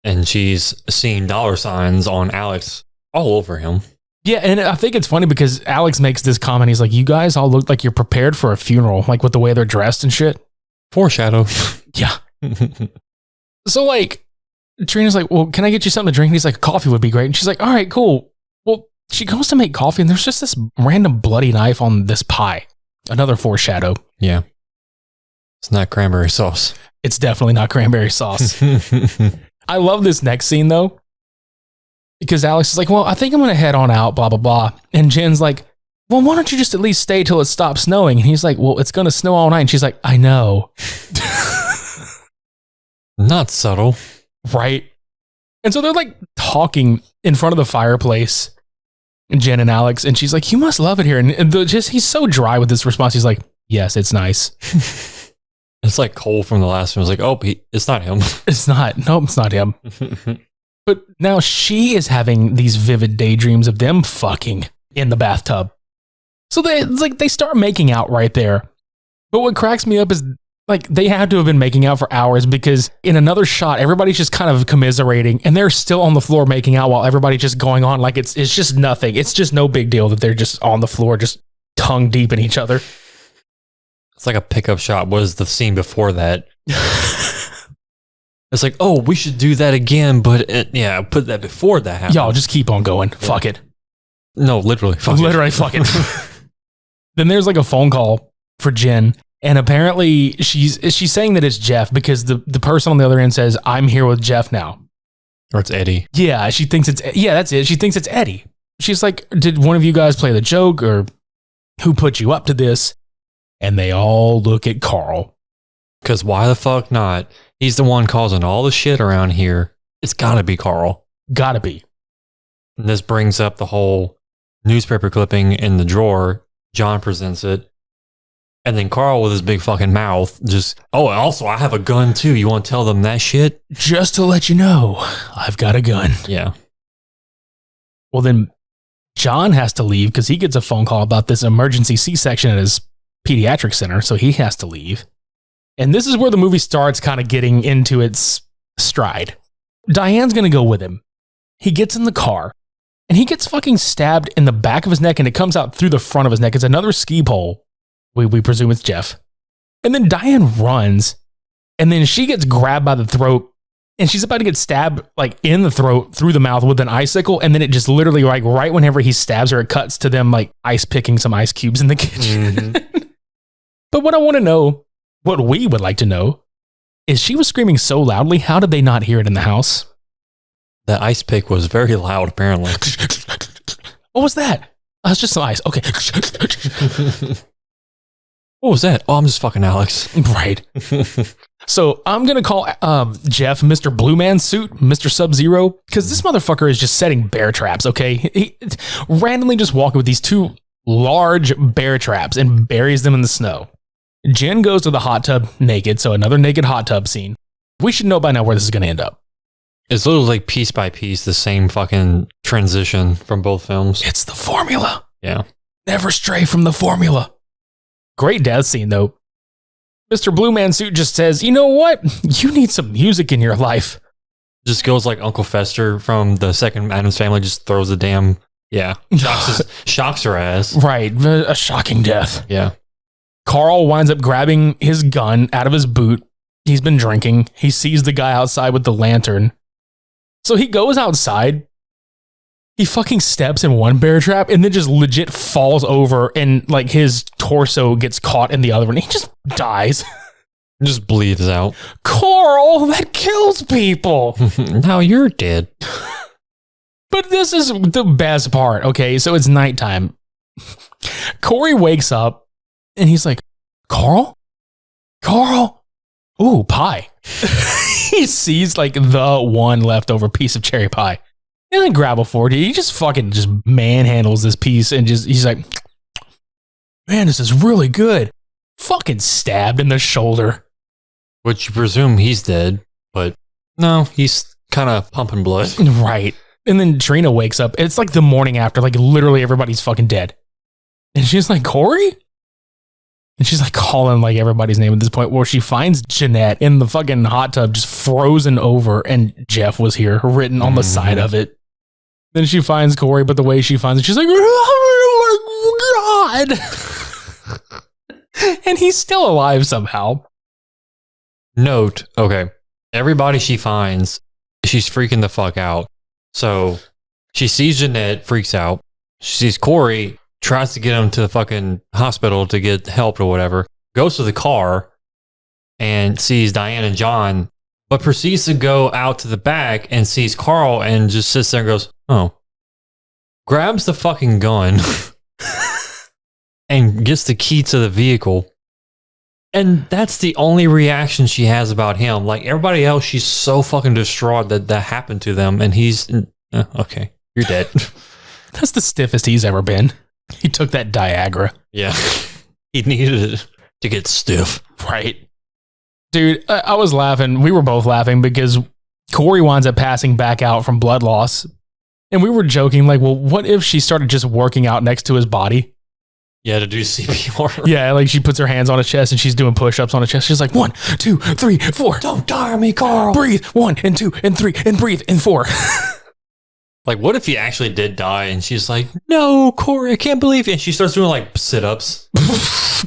And she's seeing dollar signs on Alex all over him. Yeah, and I think it's funny because Alex makes this comment. He's like, you guys all look like you're prepared for a funeral, like with the way they're dressed and shit. Foreshadow. Yeah. So like, Trina's like, well, can I get you something to drink? And he's like, coffee would be great. And she's like, all right, cool. Well, she goes to make coffee and there's just this random bloody knife on this pie. Another foreshadow. Yeah. It's not cranberry sauce. It's definitely not cranberry sauce. I love this next scene though. Because Alex is like, well, I think I'm going to head on out, blah, blah, blah. And Jen's like, well, why don't you just at least stay till it stops snowing? And he's like, well, it's going to snow all night. And she's like, I know. Not subtle. Right. And so they're like talking in front of the fireplace, Jen and Alex. And she's like, you must love it here. And he's so dry with this response. He's like, yes, it's nice. It's like Cole from the last one. It's like, oh, it's not him. It's not. Nope, it's not him. But now she is having these vivid daydreams of them fucking in the bathtub. So they start making out right there. But what cracks me up is like they had to have been making out for hours, because in another shot, everybody's just kind of commiserating and they're still on the floor making out while everybody's just going on like it's just nothing. It's just no big deal that they're just on the floor, just tongue deep in each other. It's like a pickup shot. What is the scene before that? It's like, oh, we should do that again, but put that before that happens. Y'all just keep on going. Yeah. Fuck it. No, literally. Fuck it. Then there's like a phone call for Jen. And apparently she's saying that it's Jeff because the person on the other end says, I'm here with Jeff now. Or it's Eddie. Yeah, that's it. She thinks it's Eddie. She's like, did one of you guys play the joke, or who put you up to this? And they all look at Carl. Because why the fuck not? He's the one causing all the shit around here. It's gotta be Carl. Gotta be. And this brings up the whole newspaper clipping in the drawer. John presents it. And then Carl with his big fucking mouth just, oh, also I have a gun too. You want to tell them that shit? Just to let you know, I've got a gun. Yeah. Well, then John has to leave because he gets a phone call about this emergency C-section at his pediatric center. So he has to leave. And this is where the movie starts kind of getting into its stride. Diane's going to go with him. He gets in the car and he gets fucking stabbed in the back of his neck, and it comes out through the front of his neck. It's another ski pole. We presume it's Jeff. And then Diane runs, and then she gets grabbed by the throat, and she's about to get stabbed like in the throat through the mouth with an icicle. And then it just literally like right whenever he stabs her, it cuts to them like ice picking some ice cubes in the kitchen. Mm-hmm. But what I want to know, what we would like to know, is she was screaming so loudly, how did they not hear it in the house? The ice pick was very loud, apparently. What was that? Oh, it's just some ice. Okay. What was that? Oh, I'm just fucking Alex. Right. So I'm going to call Jeff Mr. Blue Man Suit, Mr. Sub-Zero, because this motherfucker is just setting bear traps, okay? He randomly just walking with these two large bear traps and buries them in the snow. Jen goes to the hot tub naked, so another naked hot tub scene. We should know by now where this is going to end up. It's literally like piece by piece, the same fucking transition from both films. It's the formula. Yeah. Never stray from the formula. Great death scene, though. Mr. Blue Man Suit just says, you know what? You need some music in your life. Just goes like Uncle Fester from the second Addams Family, just throws the damn, shocks her ass. Right, a shocking death. Yeah. Carl winds up grabbing his gun out of his boot. He's been drinking. He sees the guy outside with the lantern. So he goes outside. He fucking steps in one bear trap and then just legit falls over, and like his torso gets caught in the other one. He just dies. Just bleeds out. Carl, that kills people. Now you're dead. But this is the best part. Okay, so it's nighttime. Corey wakes up and he's like, Carl? Ooh, pie. He sees like the one leftover piece of cherry pie. He doesn't grab a fork. He just fucking just manhandles this piece and just, he's like, man, this is really good. Fucking stabbed in the shoulder. Which you presume he's dead, but no, he's kind of pumping blood. Right. And then Trina wakes up. It's like the morning after, like literally everybody's fucking dead. And she's like, Corey? And she's like calling like everybody's name at this point, where she finds Jeanette in the fucking hot tub, just frozen over, and Jeff was here written on the side of it. Then she finds Corey, but the way she finds it, she's like, oh my God. And he's still alive somehow. Note, okay, everybody she finds, she's freaking the fuck out. So she sees Jeanette, freaks out. She sees Corey, tries to get him to the fucking hospital to get help or whatever, goes to the car and sees Diane and John, but proceeds to go out to the back and sees Carl and just sits there and goes, oh. Grabs the fucking gun and gets the key to the vehicle. And that's the only reaction she has about him. Like everybody else, she's so fucking distraught that happened to them. And he's, okay, you're dead. That's the stiffest he's ever been. He took that Viagra. Yeah. He needed it to get stiff. Right. Dude, I was laughing. We were both laughing because Corey winds up passing back out from blood loss. And we were joking, like, well, what if she started just working out next to his body? Yeah, to do CPR. Yeah, like she puts her hands on his chest and she's doing push-ups on his chest. She's like, 1, 2, 3, 4. Don't tire me, Carl. Breathe. 1 and 2 and 3 and breathe and 4. Like, what if he actually did die and she's like, no, Corey, I can't believe it. And she starts doing like sit-ups.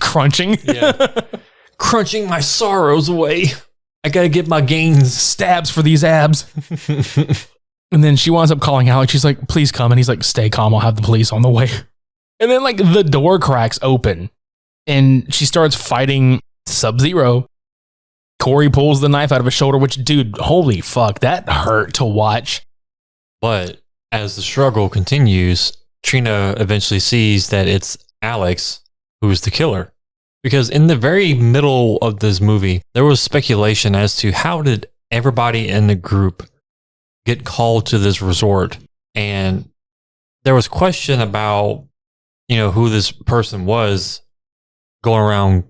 Crunching. Yeah. Crunching my sorrows away. I gotta get my gains. Stabs for these abs. And then she winds up calling Alex. She's like, please come. And he's like, stay calm. I'll have the police on the way. And then like the door cracks open and she starts fighting Sub-Zero. Corey pulls the knife out of his shoulder, which, dude, holy fuck, that hurt to watch. But as the struggle continues, Trina eventually sees that it's Alex who's the killer. Because in the very middle of this movie, there was speculation as to how did everybody in the group get called to this resort. And there was question about, you know, who this person was going around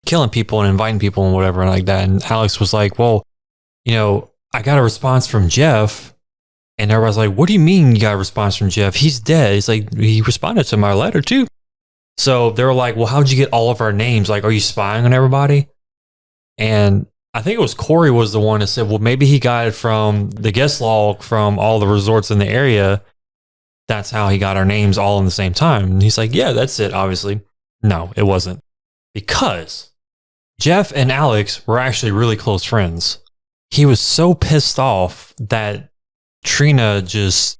killing people and inviting people and whatever like that. And Alex was like, well, you know, I got a response from Jeff. And everybody's like, what do you mean you got a response from Jeff? He's dead. He's like, he responded to my letter too. So they were like, well, how'd you get all of our names? Like, are you spying on everybody? And I think it was Corey was the one that said, well, maybe he got it from the guest log from all the resorts in the area. That's how he got our names all in the same time. And he's like, yeah, that's it, obviously. No, it wasn't. Because Jeff and Alex were actually really close friends. He was so pissed off that Trina just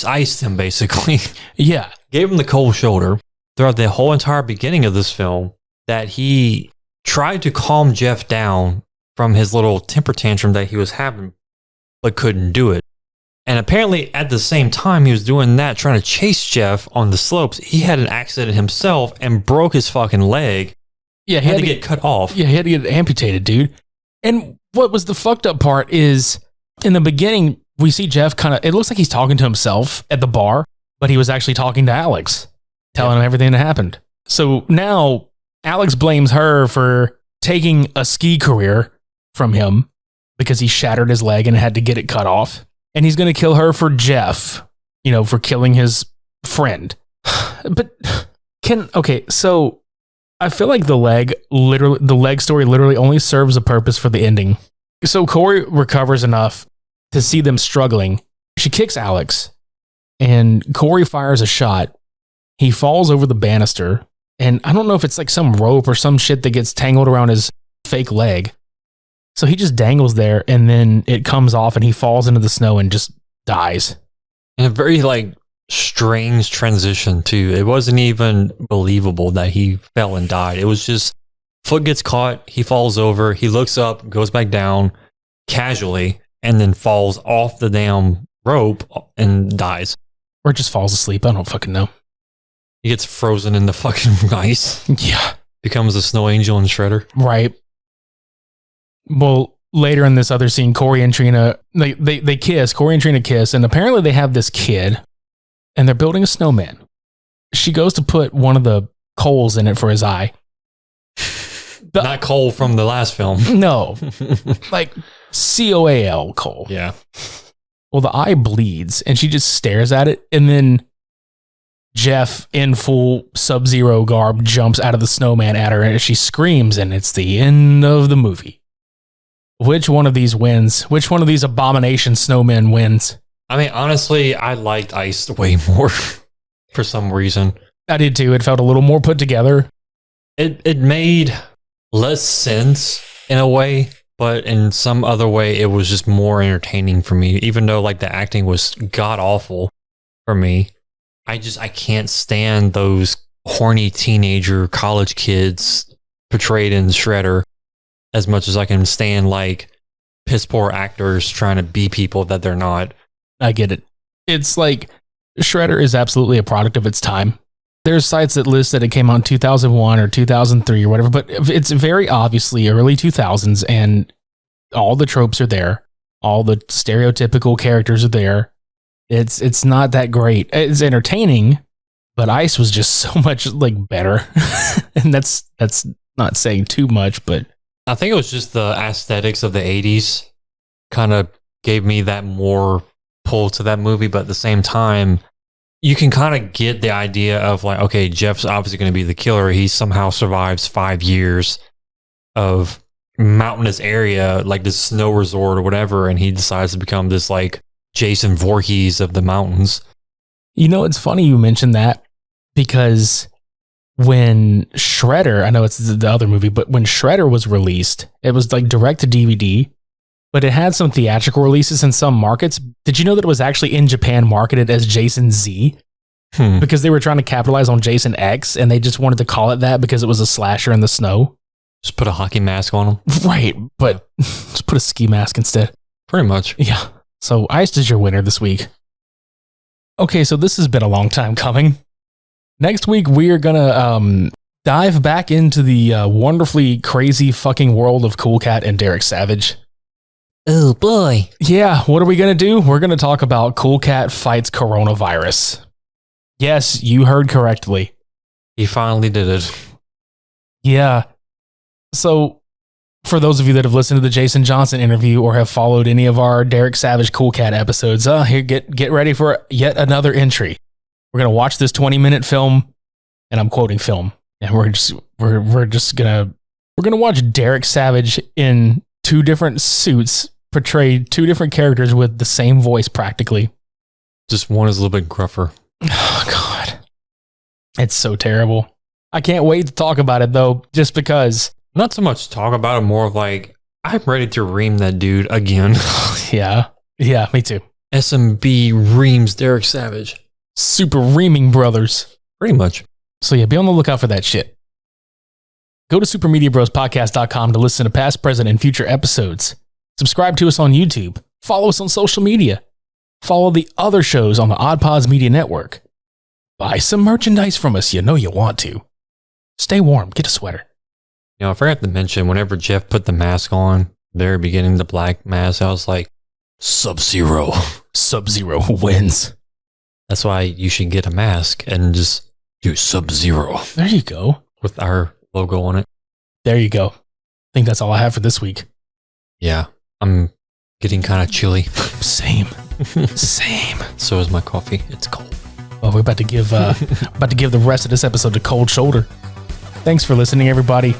iced him, basically. Yeah. Gave him the cold shoulder throughout the whole entire beginning of this film, that he tried to calm Jeff down from his little temper tantrum that he was having, but couldn't do it. And apparently at the same time he was doing that, trying to chase Jeff on the slopes, he had an accident himself and broke his fucking leg. Yeah, he had to get cut off. Yeah, he had to get amputated, dude. And what was the fucked up part is, in the beginning, we see Jeff kind of, it looks like he's talking to himself at the bar, but he was actually talking to Alex, telling him everything that happened. So now Alex blames her for taking a ski career from him because he shattered his leg and had to get it cut off. And he's going to kill her for Jeff, you know, for killing his friend. But so I feel like the leg story literally only serves a purpose for the ending. So Corey recovers enough to see them struggling. She kicks Alex and Corey fires a shot. He falls over the banister, and I don't know if it's like some rope or some shit that gets tangled around his fake leg. So he just dangles there, and then it comes off and he falls into the snow and just dies. And a very like strange transition too. It wasn't even believable that he fell and died. It was just foot gets caught, he falls over, he looks up, goes back down casually, and then falls off the damn rope and dies. Or just falls asleep. I don't fucking know. He gets frozen in the fucking ice. Yeah. Becomes a snow angel and Shredder. Right. Well, later in this other scene, Corey and Trina, they kiss. Corey and Trina kiss, and apparently they have this kid, and they're building a snowman. She goes to put one of the coals in it for his eye. Not coal from the last film. No. Like COAL coal. Yeah. Well, the eye bleeds, and she just stares at it, and then Jeff, in full Sub-Zero garb, jumps out of the snowman at her, and she screams, and it's the end of the movie. Which one of these wins? Which one of these abomination snowmen wins? I mean, honestly, I liked Ice way more for some reason. I did too. It felt a little more put together. It made less sense in a way, but in some other way, it was just more entertaining for me, even though like the acting was god awful for me. I can't stand those horny teenager college kids portrayed in Shredder as much as I can stand like piss poor actors trying to be people that they're not. I get it. It's like Shredder is absolutely a product of its time. There's sites that list that it came out in 2001 or 2003 or whatever, but it's very obviously early 2000s, and all the tropes are there. All the stereotypical characters are there. It's not that great. It's entertaining, but Ice was just so much like better. And that's not saying too much, but I think it was just the aesthetics of the 80s kind of gave me that more pull to that movie. But at the same time, you can kind of get the idea of like, okay, Jeff's obviously going to be the killer. He somehow survives 5 years of mountainous area, like this snow resort or whatever, and he decides to become this like Jason Voorhees of the mountains. You know, it's funny you mentioned that because when Shredder, I know it's the other movie, but when Shredder was released, it was like direct to DVD, but it had some theatrical releases in some markets. Did you know that it was actually in Japan marketed as Jason Z? Because they were trying to capitalize on Jason X and they just wanted to call it that because it was a slasher in the snow. Just put a hockey mask on him. Right, but just put a ski mask instead. Pretty much. Yeah. So Iced is your winner this week. Okay, so this has been a long time coming. Next week, we are going to dive back into the wonderfully crazy fucking world of Cool Cat and Derek Savage. Oh boy. Yeah, what are we going to do? We're going to talk about Cool Cat fights coronavirus. Yes, you heard correctly. He finally did it. Yeah. So, for those of you that have listened to the Jason Johnson interview or have followed any of our Derek Savage Cool Cat episodes, here, get ready for yet another entry. We're going to watch this 20-minute film, and I'm quoting film, and we're going to watch Derek Savage in 2 different suits portray 2 different characters with the same voice practically. Just one is a little bit gruffer. Oh, God. It's so terrible. I can't wait to talk about it, though, just because. Not so much talk about it, more of like, I'm ready to ream that dude again. Yeah, me too. SMB reams Derek Savage. Super reaming brothers. Pretty much. So yeah, be on the lookout for that shit. Go to supermediabrospodcast.com to listen to past, present, and future episodes. Subscribe to us on YouTube. Follow us on social media. Follow the other shows on the OddPods Media Network. Buy some merchandise from us. You know you want to. Stay warm. Get a sweater. You know, I forgot to mention, whenever Jeff put the mask on, very beginning, the black mask, I was like, Sub-Zero. Sub-Zero wins. That's why you should get a mask and just Do Sub-Zero. There you go. with our logo on it. There you go. I think that's all I have for this week. Yeah, I'm getting kind of chilly. Same. Same. So is my coffee. It's cold. Well, we're about to give the rest of this episode to Cold Shoulder. Thanks for listening, everybody.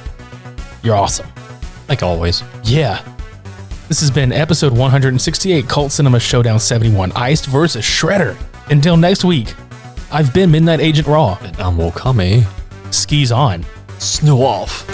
You're awesome. Like always. Yeah. This has been episode 168, Cult Cinema Showdown 71, Iced versus Shredder. Until next week, I've been Midnight Agent Raw. And I'm Okami. Skis on. Snow off.